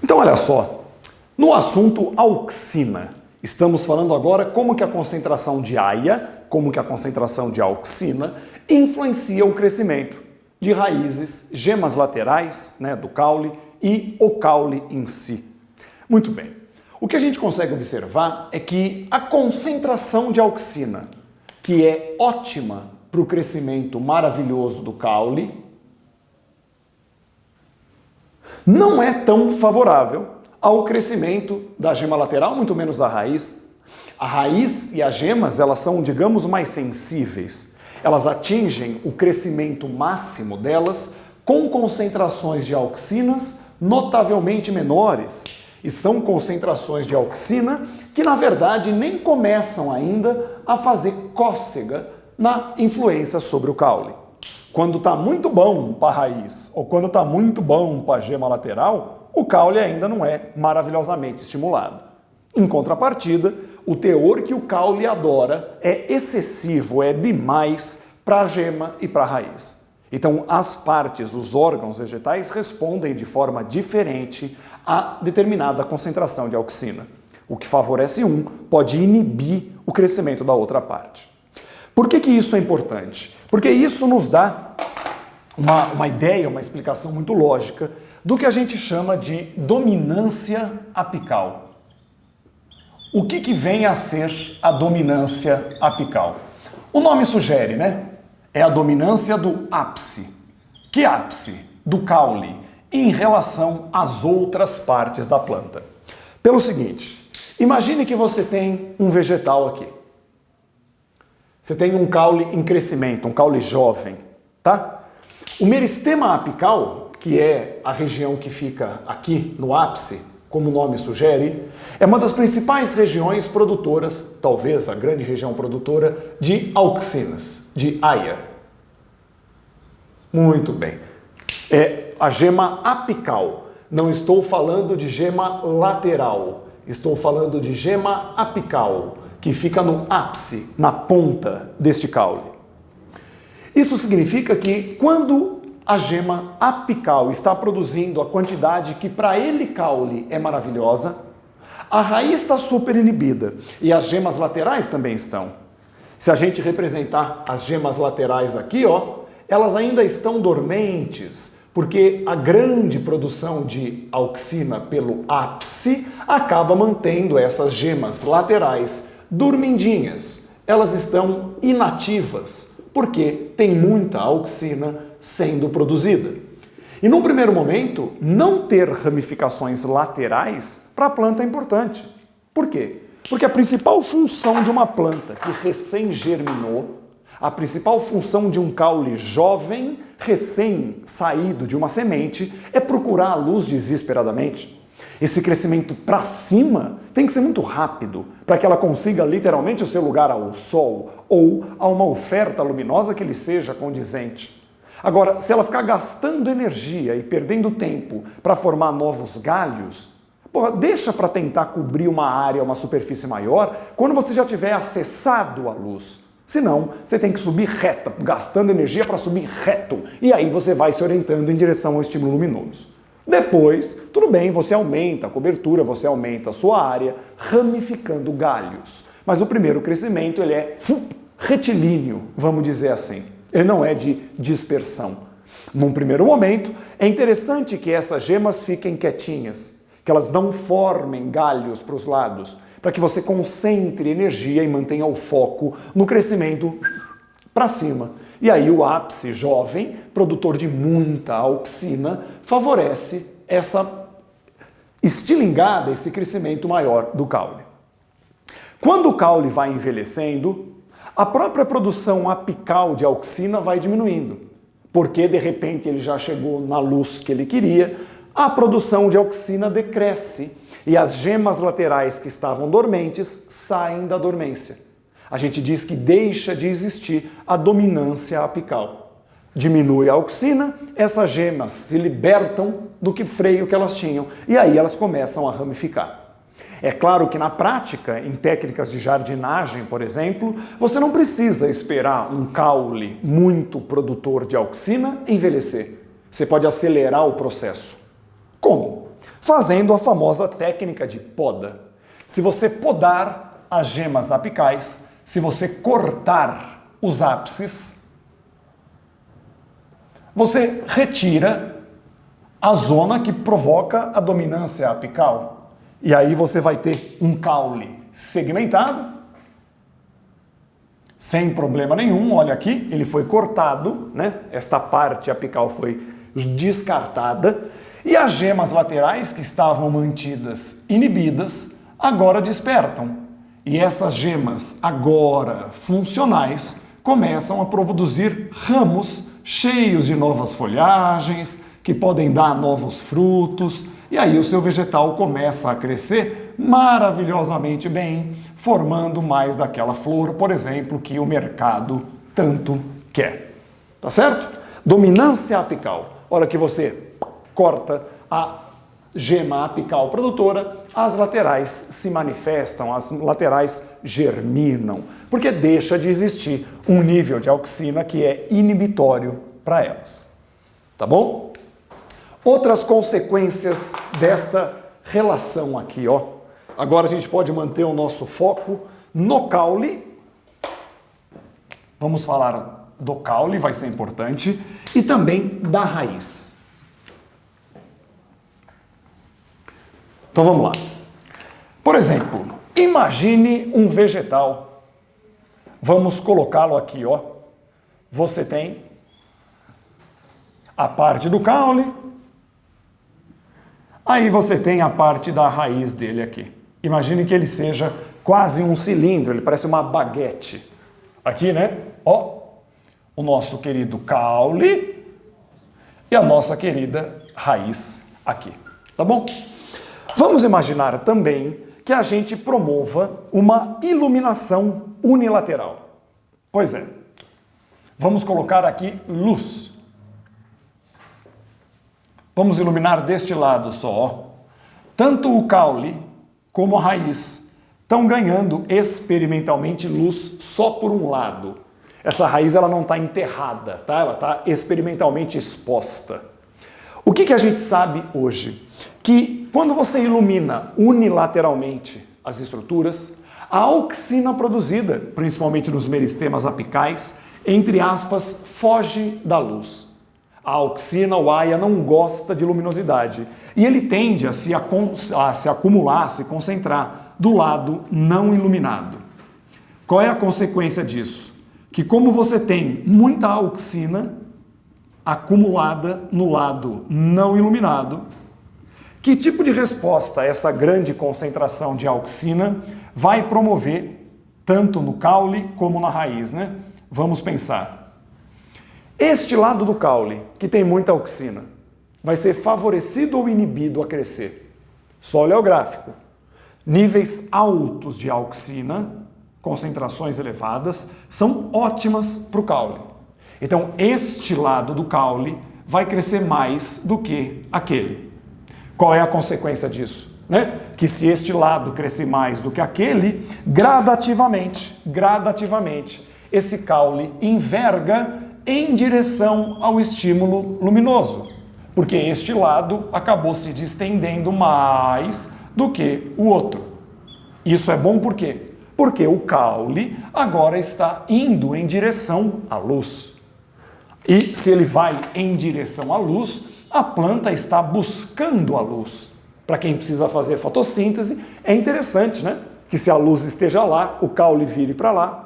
Então olha só, no assunto auxina, estamos falando agora como que a concentração de aia, como que a concentração de auxina influencia o crescimento de raízes, gemas laterais, do caule e o caule em si. Muito bem. O que a gente consegue observar é que a concentração de auxina, que é ótima para o crescimento maravilhoso do caule, não é tão favorável ao crescimento da gema lateral, muito menos da raiz. A raiz e as gemas, elas são, digamos, mais sensíveis. Elas atingem o crescimento máximo delas com concentrações de auxinas notavelmente menores. E são concentrações de auxina que, na verdade, nem começam ainda a fazer cócega na influência sobre o caule. Quando está muito bom para a raiz ou quando está muito bom para a gema lateral, o caule ainda não é maravilhosamente estimulado. Em contrapartida, o teor que o caule adora é excessivo, é demais para a gema e para a raiz. Então, as partes, os órgãos vegetais respondem de forma diferente a determinada concentração de auxina. O que favorece um pode inibir o crescimento da outra parte. Por que isso é importante? Porque isso nos dá uma ideia, uma explicação muito lógica do que a gente chama de dominância apical. O que vem a ser a dominância apical? O nome sugere, É a dominância do ápice. Que ápice? Do caule, em relação às outras partes da planta. Pelo seguinte, imagine que você tem um vegetal aqui. Você tem um caule em crescimento, um caule jovem, tá? O meristema apical, que é a região que fica aqui no ápice, como o nome sugere, é uma das principais regiões produtoras, talvez a grande região produtora, de auxinas, de aia. Muito bem. É a gema apical. Não estou falando de gema lateral, estou falando de gema apical, que fica no ápice, na ponta deste caule. Isso significa que quando a gema apical está produzindo a quantidade que para ele caule é maravilhosa, a raiz está super inibida e as gemas laterais também estão. Se a gente representar as gemas laterais aqui, elas ainda estão dormentes, porque a grande produção de auxina pelo ápice acaba mantendo essas gemas laterais dormindinhas. Elas estão inativas, porque tem muita auxina sendo produzida. E num primeiro momento, não ter ramificações laterais para a planta é importante. Por quê? Porque a principal função de uma planta que recém-germinou, a principal função de um caule jovem, recém-saído de uma semente, é procurar a luz desesperadamente. Esse crescimento para cima tem que ser muito rápido, para que ela consiga literalmente o seu lugar ao sol ou a uma oferta luminosa que lhe seja condizente. Agora, se ela ficar gastando energia e perdendo tempo para formar novos galhos, deixa para tentar cobrir uma área, uma superfície maior, quando você já tiver acessado a luz. Senão, você tem que subir reta, gastando energia para subir reto, e aí você vai se orientando em direção ao estímulo luminoso. Depois, tudo bem, você aumenta a cobertura, você aumenta a sua área, ramificando galhos. Mas o primeiro crescimento, ele é retilíneo, vamos dizer assim. Ele não é de dispersão. Num primeiro momento, é interessante que essas gemas fiquem quietinhas, que elas não formem galhos para os lados, para que você concentre energia e mantenha o foco no crescimento para cima. E aí o ápice jovem, produtor de muita auxina, favorece essa estilingada, esse crescimento maior do caule. Quando o caule vai envelhecendo, a própria produção apical de auxina vai diminuindo, porque de repente ele já chegou na luz que ele queria, a produção de auxina decresce e as gemas laterais que estavam dormentes saem da dormência. A gente diz que deixa de existir a dominância apical. Diminui a auxina, essas gemas se libertam do freio que elas tinham e aí elas começam a ramificar. É claro que na prática, em técnicas de jardinagem, por exemplo, você não precisa esperar um caule muito produtor de auxina envelhecer. Você pode acelerar o processo. Como? fazendo a famosa técnica de poda. Se você podar as gemas apicais, se você cortar os ápices, você retira a zona que provoca a dominância apical. E aí você vai ter um caule segmentado, sem problema nenhum. Olha aqui, ele foi cortado, né? Esta parte apical foi descartada. E as gemas laterais, que estavam mantidas inibidas, agora despertam. E essas gemas, agora funcionais, começam a produzir ramos cheios de novas folhagens, que podem dar novos frutos, e aí o seu vegetal começa a crescer maravilhosamente bem, formando mais daquela flor, por exemplo, que o mercado tanto quer. Tá certo? Dominância apical. Hora que você corta a gema apical produtora, as laterais se manifestam, as laterais germinam, porque deixa de existir um nível de auxina que é inibitório para elas. Tá bom? Outras consequências desta relação aqui, ó. Agora a gente pode manter o nosso foco no caule. Vamos falar do caule, vai ser importante, e também da raiz. Então vamos lá. Por exemplo, imagine um vegetal. Vamos colocá-lo aqui, ó. Você tem a parte do caule, aí você tem a parte da raiz dele aqui. Imagine que ele seja quase um cilindro, ele parece uma baguete. Aqui, né? Ó, o nosso querido caule e a nossa querida raiz aqui. Tá bom? Vamos imaginar também que a gente promova uma iluminação unilateral. Pois é. Vamos colocar aqui luz. Vamos iluminar deste lado só, ó. Tanto o caule como a raiz estão ganhando experimentalmente luz só por um lado. Essa raiz ela não está enterrada, tá? Ela está experimentalmente exposta. O que a gente sabe hoje? Que quando você ilumina unilateralmente as estruturas, a auxina produzida, principalmente nos meristemas apicais, entre aspas, foge da luz. A auxina, o aia, não gosta de luminosidade e ele tende a se acumular, a se concentrar do lado não iluminado. Qual é a consequência disso? Que como você tem muita auxina acumulada no lado não iluminado, que tipo de resposta essa grande concentração de auxina vai promover tanto no caule como na raiz, né? Vamos pensar. Este lado do caule, que tem muita auxina, vai ser favorecido ou inibido a crescer? Só olha o gráfico. Níveis altos de auxina, concentrações elevadas, são ótimas para o caule. Então, este lado do caule vai crescer mais do que aquele. Qual é a consequência disso? Né? Que se este lado crescer mais do que aquele, gradativamente, esse caule enverga em direção ao estímulo luminoso, porque este lado acabou se distendendo mais do que o outro. Isso é bom por quê? Porque o caule agora está indo em direção à luz. E se ele vai em direção à luz, a planta está buscando a luz. Para quem precisa fazer fotossíntese, é interessante, né? Que se a luz esteja lá, o caule vire para lá.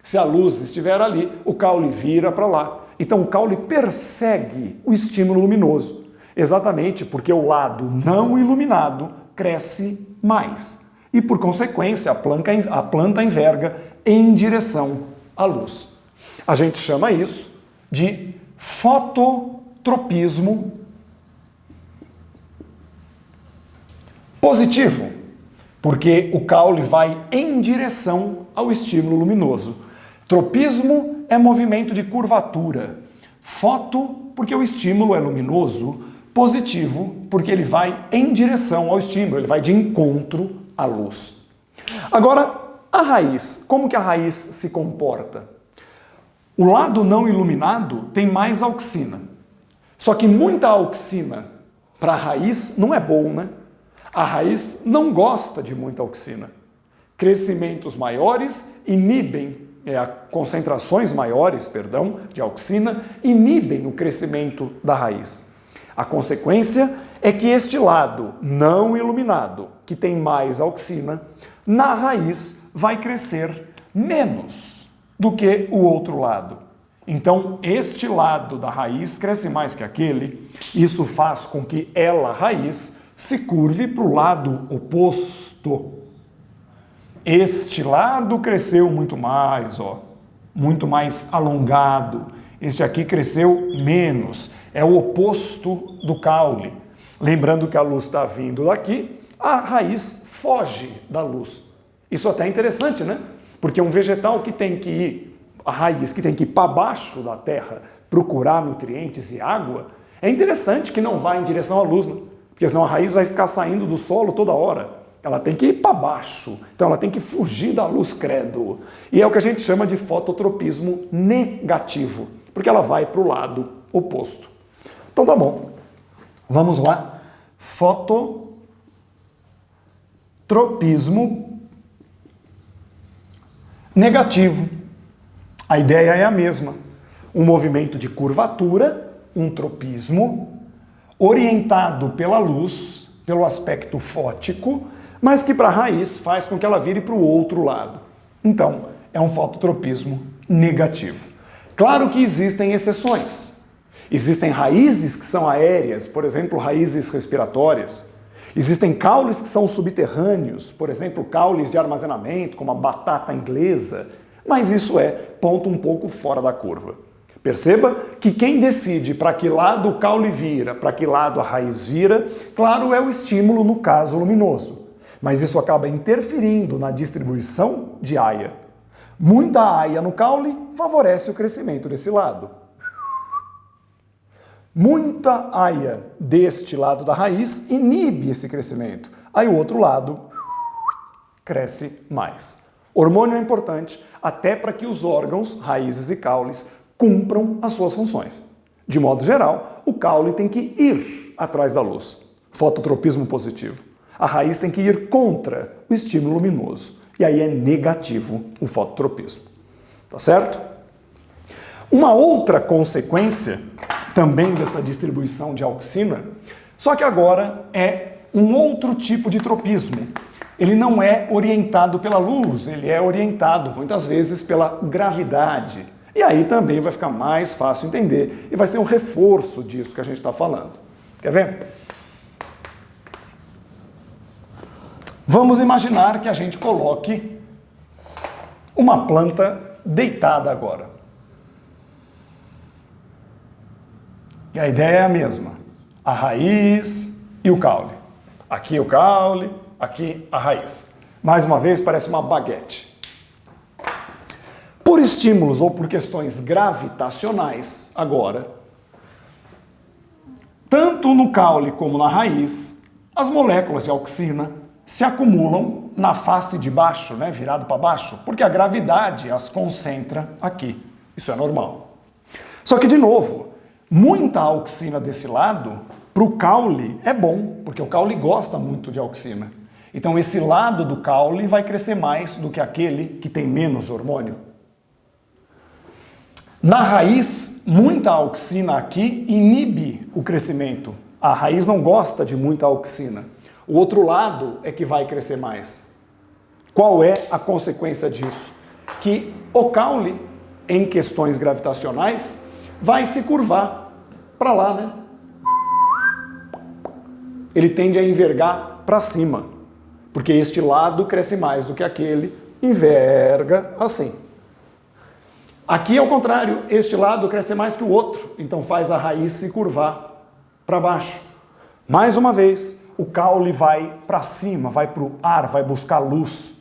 Se a luz estiver ali, o caule vira para lá. Então o caule persegue o estímulo luminoso, exatamente porque o lado não iluminado cresce mais. E por consequência, a planta enverga em direção à luz. A gente chama isso de fototropismo positivo, porque o caule vai em direção ao estímulo luminoso. Tropismo é movimento de curvatura. Foto, porque o estímulo é luminoso. Positivo, porque ele vai em direção ao estímulo, ele vai de encontro à luz. Agora, a raiz. Como que a raiz se comporta? O lado não iluminado tem mais auxina. Só que muita auxina Para a raiz não é bom, né? A raiz não gosta de muita auxina. Crescimentos maiores inibem, concentrações maiores, perdão, de auxina, inibem o crescimento da raiz. A consequência é que este lado não iluminado, que tem mais auxina, na raiz vai crescer menos do que o outro lado. Então, este lado da raiz cresce mais que aquele. Isso faz com que ela, raiz, se curve para o lado oposto. Este lado cresceu muito mais, muito mais alongado. Este aqui cresceu menos. É o oposto do caule. Lembrando que a luz está vindo daqui, a raiz foge da luz. Isso até é interessante, né? Porque um vegetal que tem que ir, a raiz que tem que ir para baixo da terra, procurar nutrientes e água, é interessante que não vá em direção à luz, né? Porque senão a raiz vai ficar saindo do solo toda hora. Ela tem que ir para baixo, então ela tem que fugir da luz, credo. E é o que a gente chama de fototropismo negativo, porque ela vai para o lado oposto. Então tá bom, vamos lá. Fototropismo negativo. A ideia é a mesma. Um movimento de curvatura, um tropismo, orientado pela luz, pelo aspecto fótico, mas que para a raiz faz com que ela vire para o outro lado. Então, é um fototropismo negativo. Claro que existem exceções. Existem raízes que são aéreas, por exemplo, raízes respiratórias. Existem caules que são subterrâneos, por exemplo, caules de armazenamento, como a batata inglesa, mas isso é ponto um pouco fora da curva. Perceba que quem decide para que lado o caule vira, para que lado a raiz vira, claro, é o estímulo no caso luminoso. Mas isso acaba interferindo na distribuição de aia. Muita aia no caule favorece o crescimento desse lado. Muita aia deste lado da raiz inibe esse crescimento. Aí o outro lado cresce mais. Hormônio é importante até para que os órgãos, raízes e caules, cumpram as suas funções. De modo geral, o caule tem que ir atrás da luz. Fototropismo positivo. A raiz tem que ir contra o estímulo luminoso. E aí é negativo o fototropismo. Tá certo? Uma outra consequência também dessa distribuição de auxina, só que agora é um outro tipo de tropismo. Ele não é orientado pela luz, ele é orientado muitas vezes pela gravidade. E aí também vai ficar mais fácil entender e vai ser um reforço disso que a gente está falando. Quer ver? Vamos imaginar que a gente coloque uma planta deitada agora. E a ideia é a mesma. A raiz e o caule. Aqui o caule, aqui a raiz. Mais uma vez parece uma baguete. Por estímulos ou por questões gravitacionais, agora, tanto no caule como na raiz, as moléculas de auxina se acumulam na face de baixo, né, virado para baixo, porque a gravidade as concentra aqui. Isso é normal. Só que, de novo, muita auxina desse lado, para o caule, é bom, porque o caule gosta muito de auxina. Então, esse lado do caule vai crescer mais do que aquele que tem menos hormônio. Na raiz, muita auxina aqui inibe o crescimento. A raiz não gosta de muita auxina. O outro lado é que vai crescer mais. Qual é a consequência disso? Que o caule, em questões gravitacionais, vai se curvar para lá, né? Ele tende a envergar para cima, porque este lado cresce mais do que aquele, enverga assim. Aqui é o contrário, este lado cresce mais que o outro, então faz a raiz se curvar para baixo. Mais uma vez, o caule vai para cima, vai para o ar, vai buscar luz.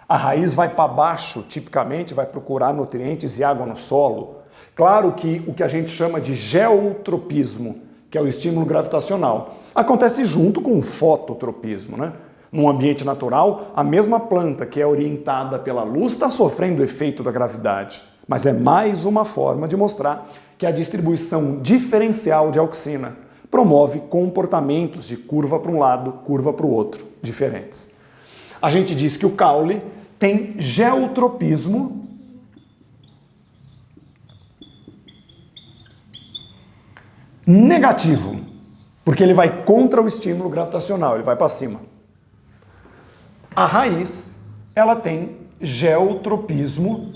A raiz vai para baixo, tipicamente, vai procurar nutrientes e água no solo. Claro que o que a gente chama de geotropismo, que é o estímulo gravitacional, acontece junto com o fototropismo, né? Num ambiente natural, a mesma planta que é orientada pela luz está sofrendo o efeito da gravidade. Mas é mais uma forma de mostrar que a distribuição diferencial de auxina promove comportamentos de curva para um lado, curva para o outro, diferentes. A gente diz que o caule tem geotropismo negativo, porque ele vai contra o estímulo gravitacional, ele vai para cima. A raiz, ela tem geotropismo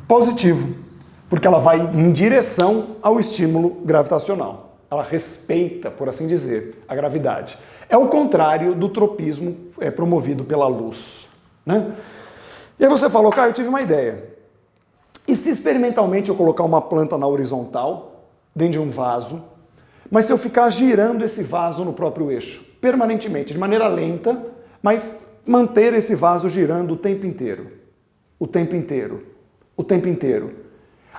positivo, porque ela vai em direção ao estímulo gravitacional. Ela respeita, por assim dizer, a gravidade. É o contrário do tropismo promovido pela luz, né? E aí você falou, Caio, eu tive uma ideia. E se experimentalmente eu colocar uma planta na horizontal, dentro de um vaso, mas se eu ficar girando esse vaso no próprio eixo, permanentemente, de maneira lenta, mas manter esse vaso girando o tempo inteiro, o tempo inteiro, o tempo inteiro.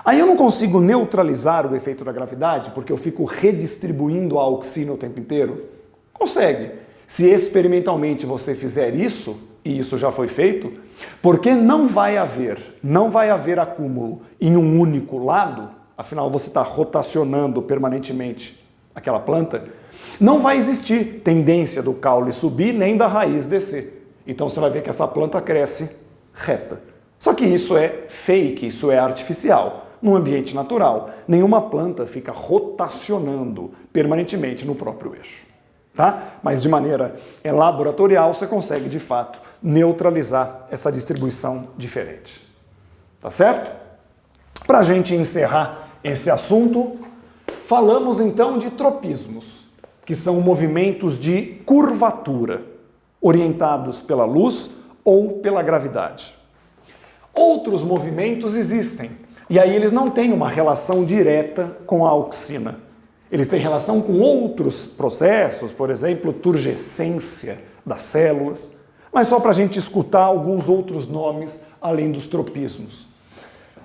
Aí eu não consigo neutralizar o efeito da gravidade, porque eu fico redistribuindo a auxina o tempo inteiro? Consegue. Se experimentalmente você fizer isso, e isso já foi feito, porque não vai haver acúmulo em um único lado, afinal você está rotacionando permanentemente aquela planta, não vai existir tendência do caule subir nem da raiz descer. Então você vai ver que essa planta cresce reta. Só que isso é fake, isso é artificial. No ambiente natural, nenhuma planta fica rotacionando permanentemente no próprio eixo. Tá? Mas de maneira laboratorial você consegue, de fato, neutralizar essa distribuição diferente. Tá certo? Para a gente encerrar esse assunto, falamos então de tropismos, que são movimentos de curvatura, orientados pela luz ou pela gravidade. Outros movimentos existem, e aí eles não têm uma relação direta com a auxina. Eles têm relação com outros processos, por exemplo, turgescência das células, mas só para a gente escutar alguns outros nomes além dos tropismos.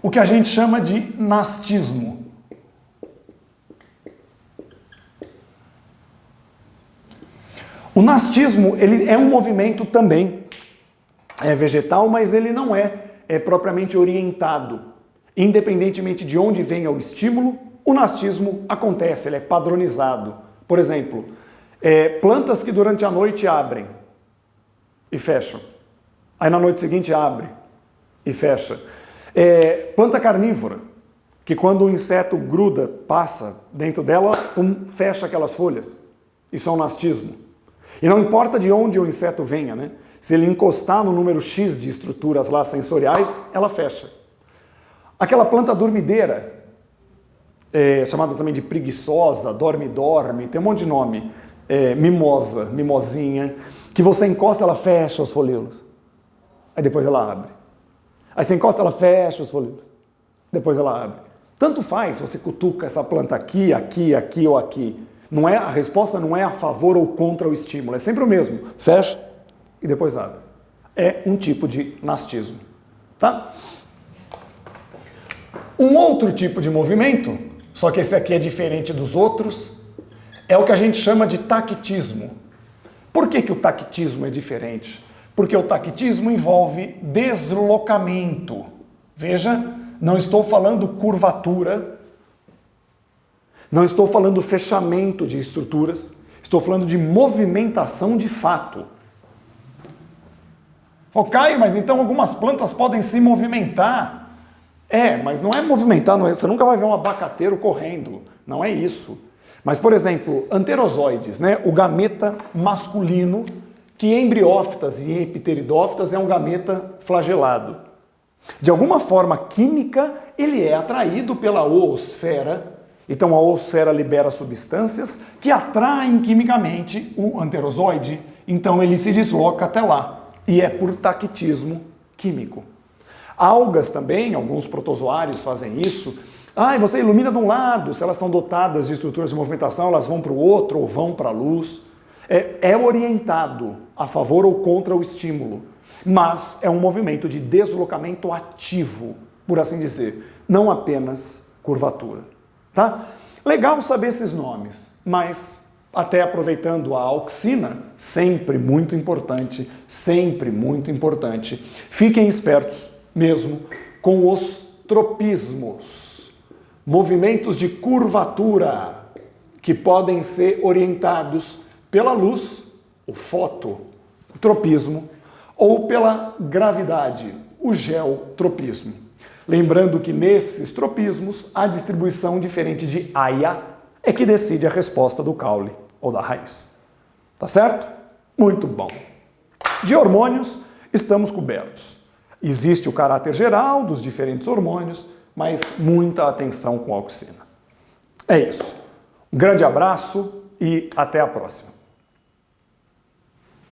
O que a gente chama de nastismo. O nastismo, ele é um movimento também vegetal, mas ele não é propriamente orientado. Independentemente de onde venha o estímulo, o nastismo acontece, ele é padronizado. Por exemplo, plantas que durante a noite abrem e fecham. Aí na noite seguinte abre e fecha. Planta carnívora, que quando o inseto gruda, passa dentro dela, fecha aquelas folhas. Isso é um nastismo. E não importa de onde o inseto venha, né? Se ele encostar no número X de estruturas lá sensoriais, ela fecha. Aquela planta dormideira, chamada também de preguiçosa, dorme-dorme, tem um monte de nome, mimosa, mimosinha, que você encosta, ela fecha os folíolos. Aí depois ela abre. Aí você encosta, ela fecha os folíolos. Depois ela abre. Tanto faz se você cutuca essa planta aqui, aqui, aqui ou aqui. A resposta não é a favor ou contra o estímulo, é sempre o mesmo. Fecha e depois abre. É um tipo de nastismo. Tá? Um outro tipo de movimento, só que esse aqui é diferente dos outros, é o que a gente chama de tactismo. Por que o tactismo é diferente? Porque o tactismo envolve deslocamento. Veja, não estou falando curvatura, não estou falando fechamento de estruturas, estou falando de movimentação de fato. Caio, mas então algumas plantas podem se movimentar. Mas não é movimentar, você nunca vai ver um abacateiro correndo, não é isso. Mas, por exemplo, anterozoides, né? O gameta masculino, que em embriófitas e em epteridófitas é um gameta flagelado. De alguma forma química, ele é atraído pela oosfera, então a oosfera libera substâncias que atraem quimicamente o anterozoide, então ele se desloca até lá, e é por tactismo químico. Algas também, alguns protozoários fazem isso. Você ilumina de um lado, se elas são dotadas de estruturas de movimentação, elas vão para o outro ou vão para a luz. É orientado a favor ou contra o estímulo, mas é um movimento de deslocamento ativo, por assim dizer, não apenas curvatura. Tá? Legal saber esses nomes, mas até aproveitando a auxina, sempre muito importante, fiquem espertos mesmo com os tropismos. movimentos de curvatura que podem ser orientados pela luz, o fototropismo, ou pela gravidade, o geotropismo. Lembrando que nesses tropismos, a distribuição diferente de Aya é que decide a resposta do caule ou da raiz. Tá certo? Muito bom. De hormônios, estamos cobertos. Existe o caráter geral dos diferentes hormônios, mas muita atenção com a auxina. É isso. Um grande abraço e até a próxima.